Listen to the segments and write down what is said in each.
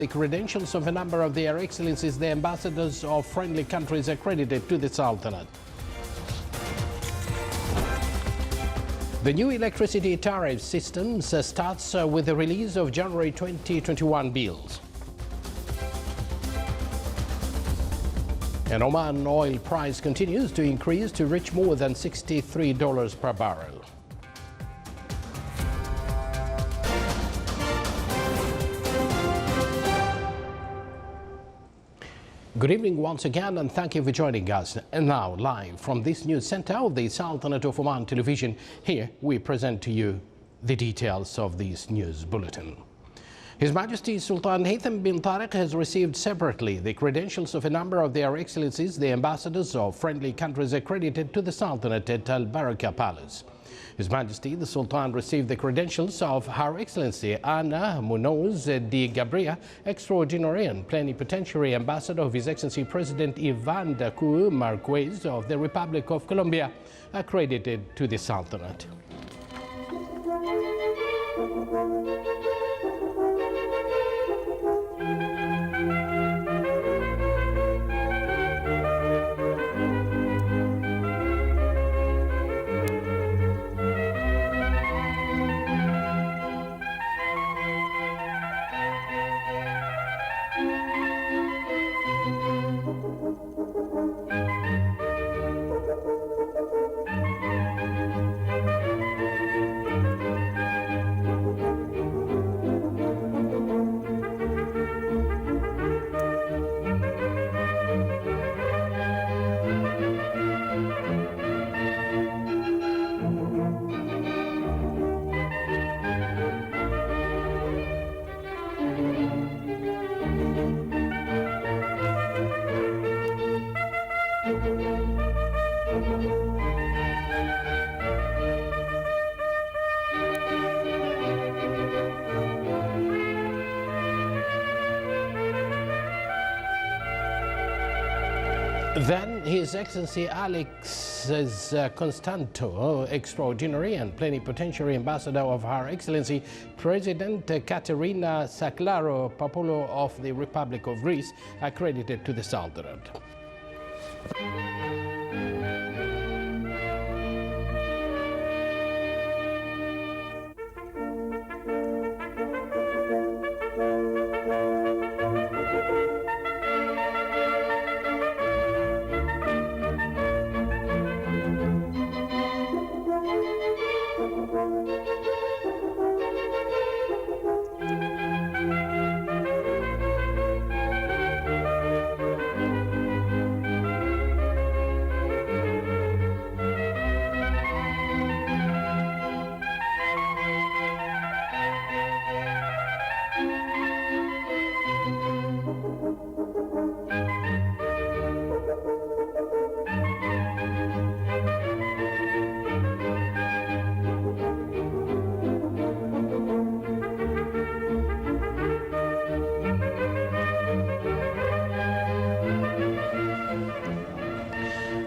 The credentials of a number of their excellencies, the ambassadors of friendly countries accredited to the Sultanate. The new electricity tariff system starts with the release of January 2021 bills. And Oman oil price continues to increase to reach more than $63 per barrel. Good evening once again, and thank you for joining us. And now, live from this news center of the Sultanate of Oman television, here we present to you the details of this news bulletin. His Majesty Sultan Haytham bin Tariq has received separately the credentials of a number of their excellencies, the ambassadors of friendly countries accredited to the Sultanate at Al Baraka Palace. His Majesty the Sultan received the credentials of Her Excellency Ana Munoz de Gabria, Extraordinary and Plenipotentiary Ambassador of His Excellency President Ivan Dacu Marquez of the Republic of Colombia, accredited to the Sultanate. Then His Excellency Alex Constanto, Extraordinary and Plenipotentiary Ambassador of Her Excellency President Caterina Saclaro Popolo of the Republic of Greece, accredited to the Sultanate.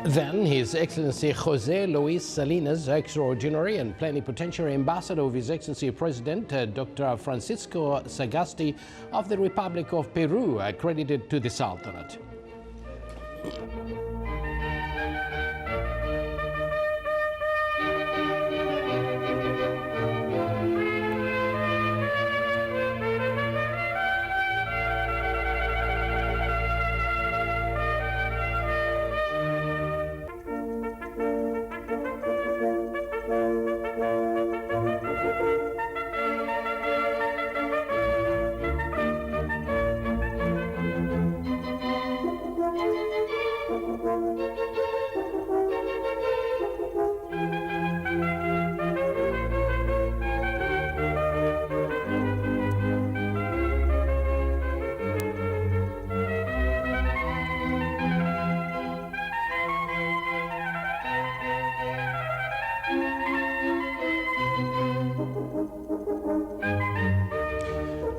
Then His Excellency Jose Luis Salinas, Extraordinary and Plenipotentiary Ambassador of His Excellency President Dr. Francisco Sagasti of the Republic of Peru, accredited to the Sultanate.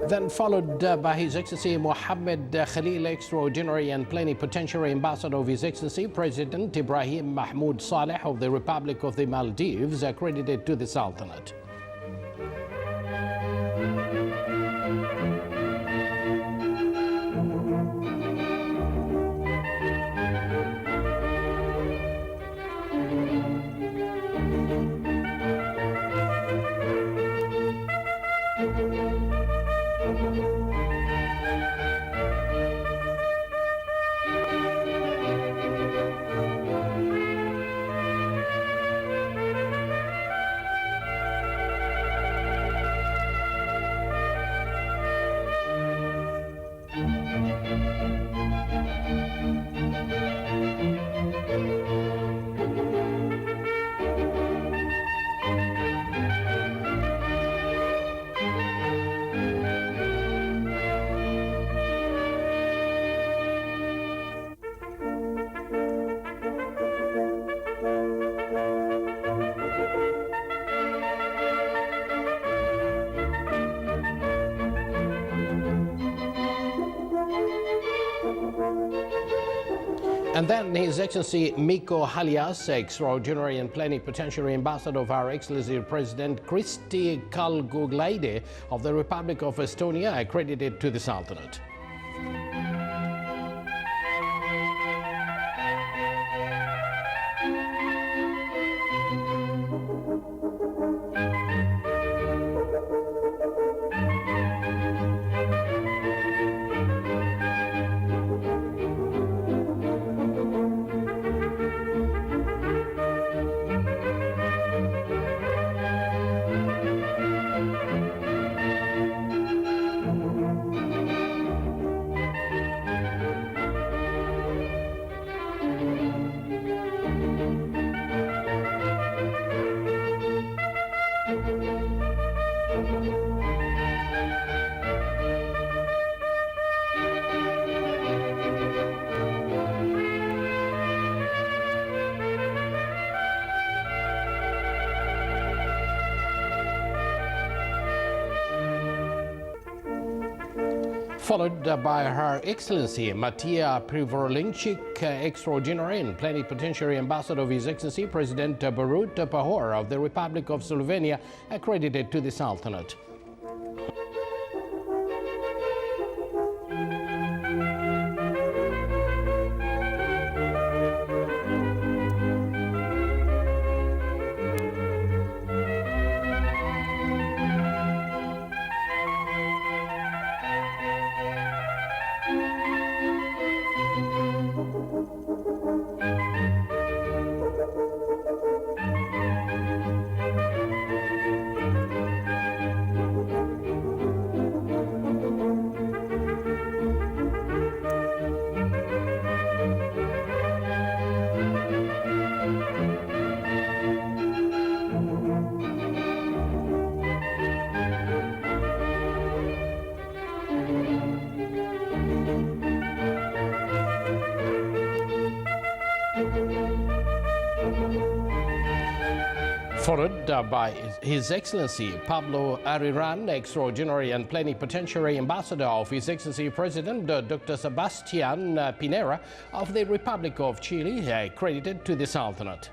Then followed by His Excellency Mohammed Khalil, Extraordinary and Plenipotentiary Ambassador of His Excellency President Ibrahim Mahmoud Saleh of the Republic of the Maldives, accredited to the Sultanate. And then His Excellency Miko Halias, Extraordinary and Plenipotentiary Ambassador of Our Excellency President Kristi Kalguglaide of the Republic of Estonia, accredited to the Sultanate. Followed by Her Excellency Matija Privorlinchik, Extraordinary and Plenipotentiary Ambassador of His Excellency President Borut Pahor of the Republic of Slovenia, accredited to the Sultanate. Followed by His Excellency Pablo Ariran, Extraordinary and Plenipotentiary Ambassador of His Excellency President Dr. Sebastian Pinera of the Republic of Chile, accredited to the Sultanate.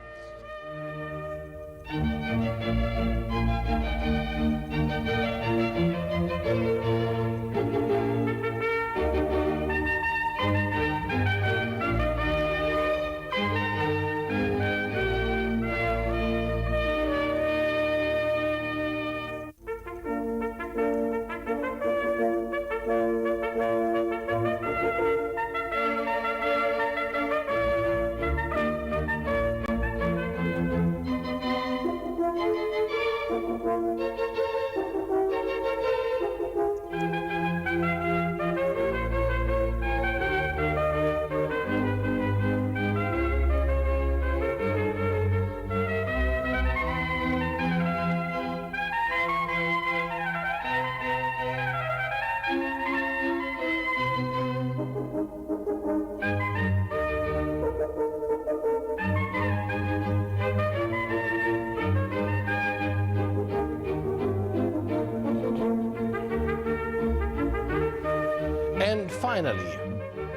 And finally,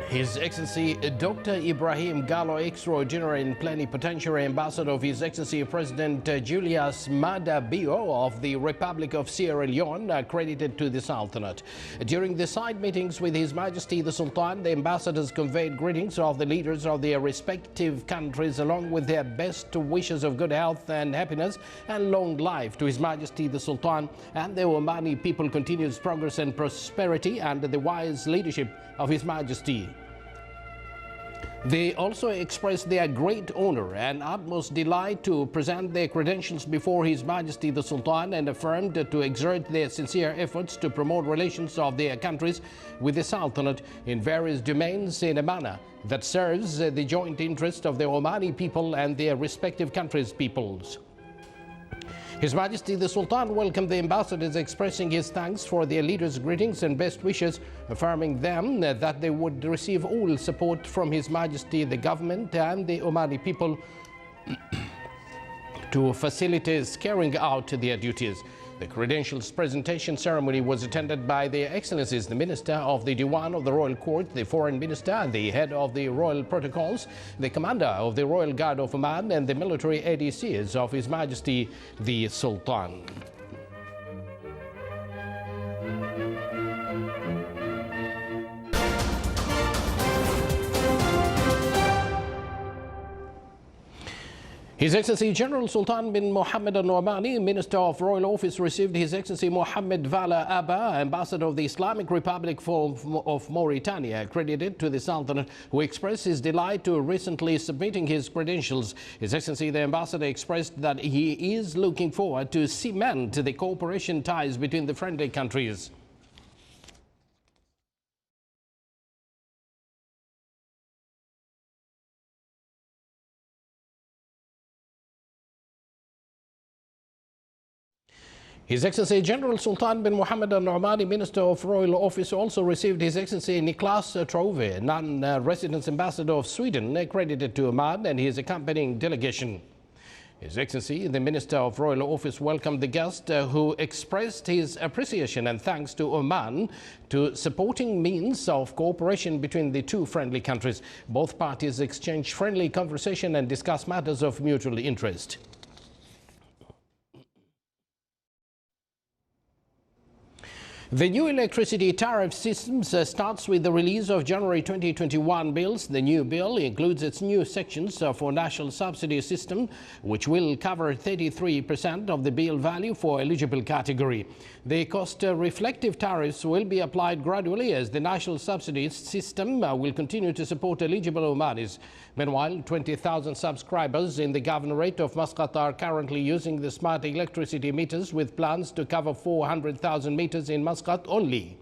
His Excellency Dr. Ibrahim Gallo, Extraordinary and Plenipotentiary Ambassador of His Excellency President Julius Maada Bio of the Republic of Sierra Leone, accredited to the Sultanate. During the side meetings with His Majesty the Sultan, the ambassadors conveyed greetings of the leaders of their respective countries, along with their best wishes of good health and happiness and long life to His Majesty the Sultan and the Omani people, continuous progress and prosperity under the wise leadership of His Majesty. They also expressed their great honor and utmost delight to present their credentials before His Majesty the Sultan, and affirmed to exert their sincere efforts to promote relations of their countries with the Sultanate in various domains in a manner that serves the joint interest of the Omani people and their respective countries' peoples. His Majesty the Sultan welcomed the ambassadors, expressing his thanks for their leaders' greetings and best wishes, affirming them that they would receive all support from His Majesty the government and the Omani people to facilitate carrying out their duties. The credentials presentation ceremony was attended by Their Excellencies the Minister of the Diwan of the Royal Court, the Foreign Minister, the Head of the Royal Protocols, the Commander of the Royal Guard of Oman, and the military ADCs of His Majesty the Sultan. His Excellency General Sultan bin Mohammed Al Nu'mani, Minister of Royal Office, received His Excellency Mohammed Vala Abba, Ambassador of the Islamic Republic of Mauritania, accredited to the Sultanate, who expressed his delight to recently submitting his credentials. His Excellency the Ambassador expressed that he is looking forward to cement the cooperation ties between the friendly countries. His Excellency General Sultan bin Mohammed Al Nu'mani, Minister of Royal Office, also received His Excellency Niklas Trove, non-resident ambassador of Sweden, accredited to Oman, and his accompanying delegation. His Excellency, the Minister of Royal Office, welcomed the guest who expressed his appreciation and thanks to Oman to supporting means of cooperation between the two friendly countries. Both parties exchanged friendly conversation and discussed matters of mutual interest. The new electricity tariff system starts with the release of January 2021 bills. The new bill includes its new sections for national subsidy system, which will cover 33% of the bill value for eligible category. The cost-reflective tariffs will be applied gradually as the national subsidy system will continue to support eligible Omanis. Meanwhile, 20,000 subscribers in the governorate of Muscat are currently using the smart electricity meters, with plans to cover 400,000 meters in Muscat only.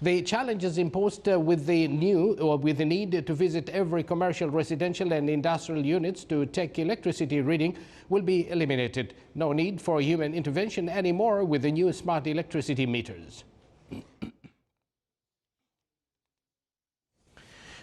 The challenges imposed with the need to visit every commercial, residential and industrial units to take electricity reading will be eliminated. No need for human intervention anymore with the new smart electricity meters.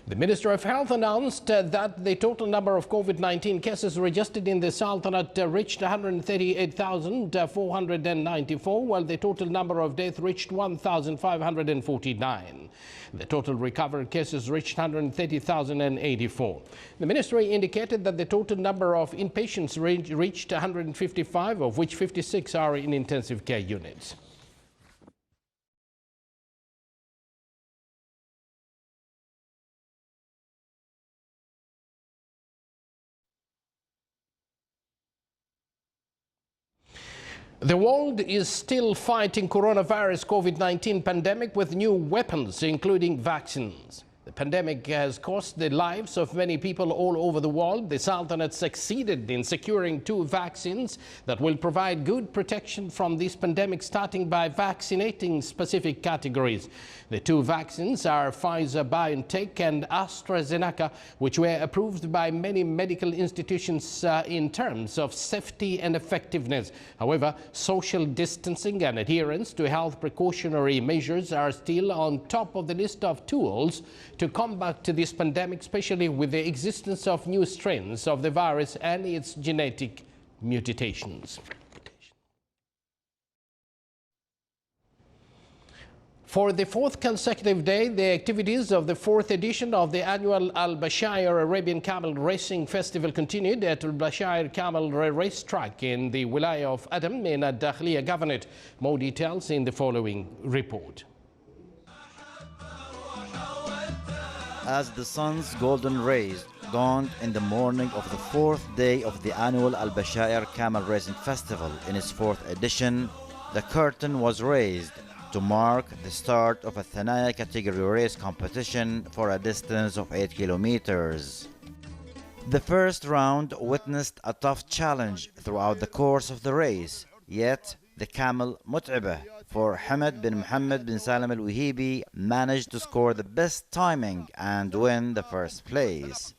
The Minister of Health announced that the total number of COVID-19 cases registered in the Sultanate reached 138,494, while the total number of deaths reached 1,549. The total recovered cases reached 130,084. The Ministry indicated that the total number of inpatients reached 155, of which 56 are in intensive care units. The world is still fighting coronavirus COVID-19 pandemic with new weapons, including vaccines. The pandemic has cost the lives of many people all over the world. The Sultanate succeeded in securing 2 vaccines that will provide good protection from this pandemic, starting by vaccinating specific categories. The 2 vaccines are Pfizer-BioNTech and AstraZeneca, which were approved by many medical institutions in terms of safety and effectiveness. However, social distancing and adherence to health precautionary measures are still on top of the list of tools to combat this pandemic, especially with the existence of new strains of the virus and its genetic mutations. For the 4th consecutive day, the activities of the 4th edition of the annual Al-Bashair Arabian Camel Racing Festival continued at Al-Bashair Camel Racetrack in the Wilaya of Adam in Ad-Dakhliya Governorate. More details in the following report. As the sun's golden rays dawned in the morning of the 4th day of the annual Al-Bashair Camel Racing Festival in its 4th edition, the curtain was raised to mark the start of a Thanaya category race competition for a distance of 8 kilometers. The first round witnessed a tough challenge throughout the course of the race, yet the camel Mut'ibah for Hamad bin Mohammed bin Salam al-Wahibi managed to score the best timing and win the first place.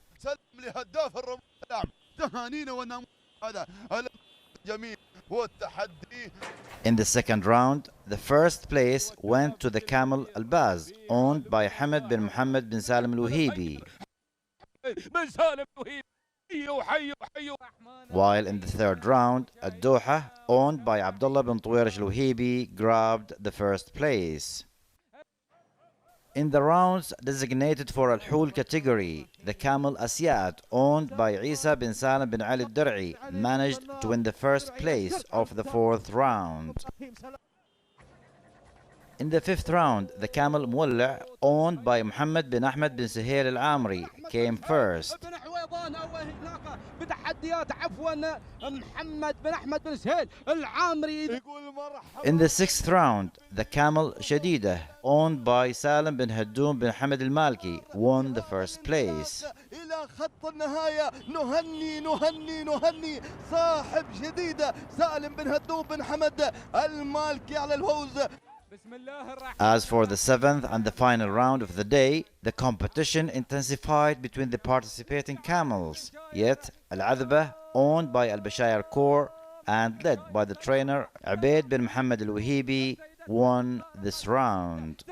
In the second round, the first place went to the camel Al-Baz, owned by Hamad bin Mohammed bin Salam al-Wahibi. While in the third round, Doha, owned by Abdullah bin Tuwairaj Al-Wahibi, grabbed the first place. In the rounds designated for Al-Hul category, the camel Asyad, owned by Isa bin Salim bin Ali Al-Dar'i, managed to win the first place of the fourth round. In the fifth round, the camel Muwalla, owned by Muhammad bin Ahmed bin Suhail Al-Amri, came first. In the sixth round, the camel Shadida, owned by Salim bin Haddoum bin Hamad Al-Malki, won the first place. As for the seventh and the final round of the day, the competition intensified between the participating camels. Yet, Al-Adhbah, owned by Al-Bashair Corps and led by the trainer Ubaid bin Muhammad Al-Wahibi, won this round.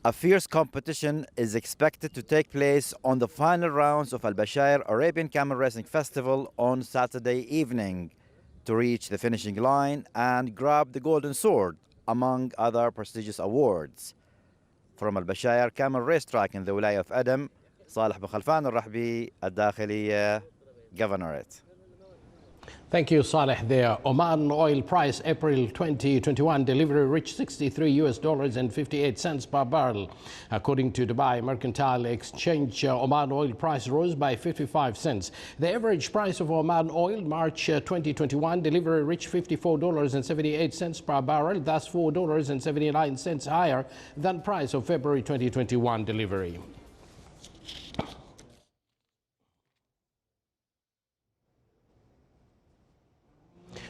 A fierce competition is expected to take place on the final rounds of Al-Bashair Arabian Camel Racing Festival on Saturday evening to reach the finishing line and grab the Golden Sword, among other prestigious awards. From Al-Bashair Camel Racetrack in the Wilaya of Adam, Salih bin Khalfan Al-Rahbi, Al-Dakhiliya Governorate. Thank you, Saleh. There, Oman oil price April 2021 delivery reached $63.58 per barrel. According to Dubai Mercantile Exchange, Oman oil price rose by 55 cents. The average price of Oman oil March 2021 delivery reached $54.78 per barrel, thus $4.79 higher than price of February 2021 delivery.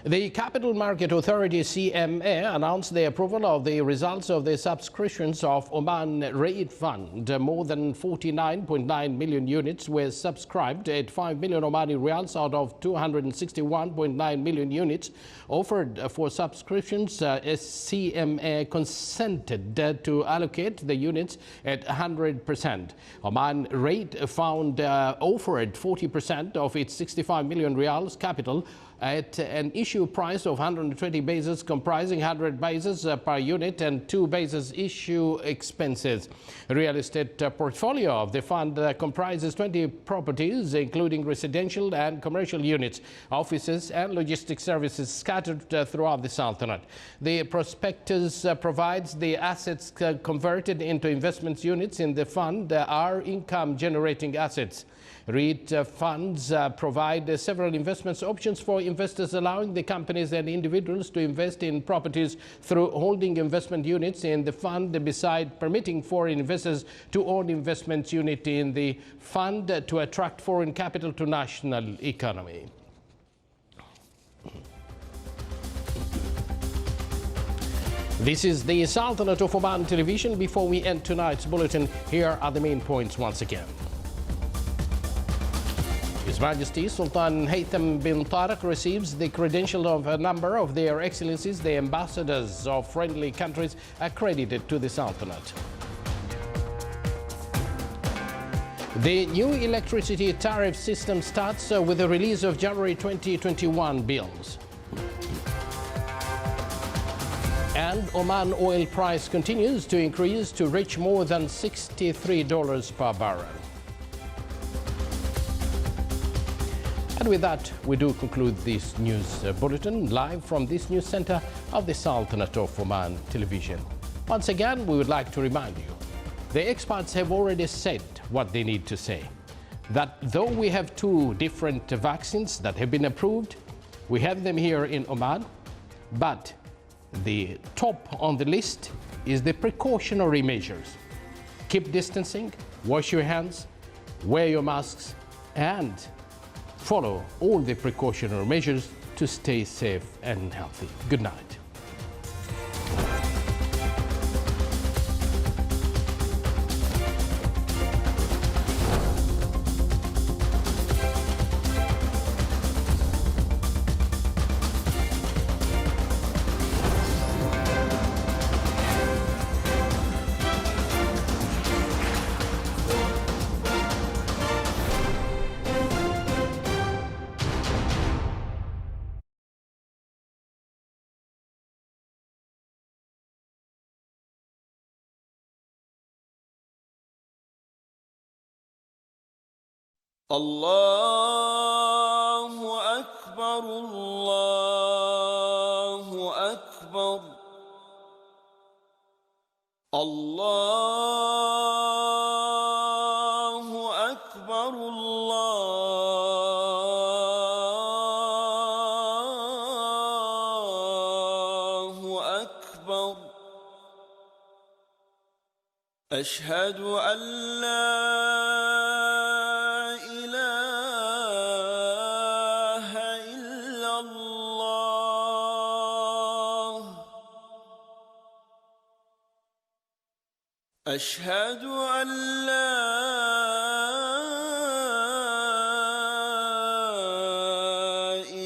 The Capital Market Authority CMA announced the approval of the results of the subscriptions of Oman Raid Fund. More than 49.9 million units were subscribed at 5 million Omani Riyals out of 261.9 million units offered for subscriptions. CMA consented to allocate the units at 100%. Oman Raid Fund offered 40% of its 65 million Riyals capital at an issue price of 120 basis, comprising 100 basis per unit and 2 basis issue expenses. Real estate portfolio of the fund comprises 20 properties, including residential and commercial units, offices and logistics services scattered throughout the Sultanate. The prospectus provides the assets converted into investment units in the fund are income-generating assets. REIT funds provide several investment options for investors, allowing the companies and individuals to invest in properties through holding investment units in the fund, besides permitting foreign investors to own investment unit in the fund to attract foreign capital to national economy. This is the Sultanate of Oman television. Before we end tonight's bulletin, here are the main points once again. His Majesty Sultan Haytham bin Tariq receives the credentials of a number of their excellencies, the ambassadors of friendly countries accredited to the Sultanate. The new electricity tariff system starts with the release of January 2021 bills. And Oman oil price continues to increase to reach more than $63 per barrel. And with that, we do conclude this news bulletin live from this news center of the Sultanate of Oman television. Once again, we would like to remind you, the experts have already said what they need to say, that though we have 2 different vaccines that have been approved, we have them here in Oman, but the top on the list is the precautionary measures. Keep distancing, wash your hands, wear your masks, and follow all the precautionary measures to stay safe and healthy. Good night. الله أكبر الله أكبر الله أكبر الله أكبر أشهد أن لا إله إلا الله أشهد أن لا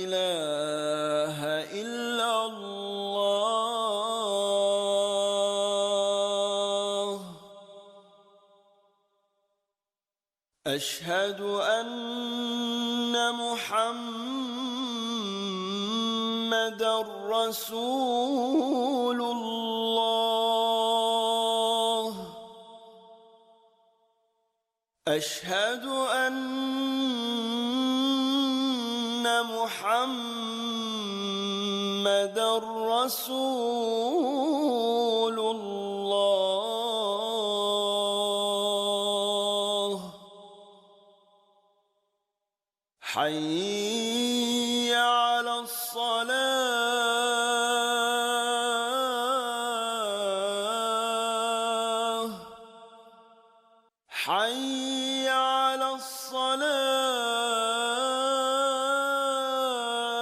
إله إلا الله أشهد أن محمدًا رسول الله أشهد أن محمدًا رسول الله حي على الصلاة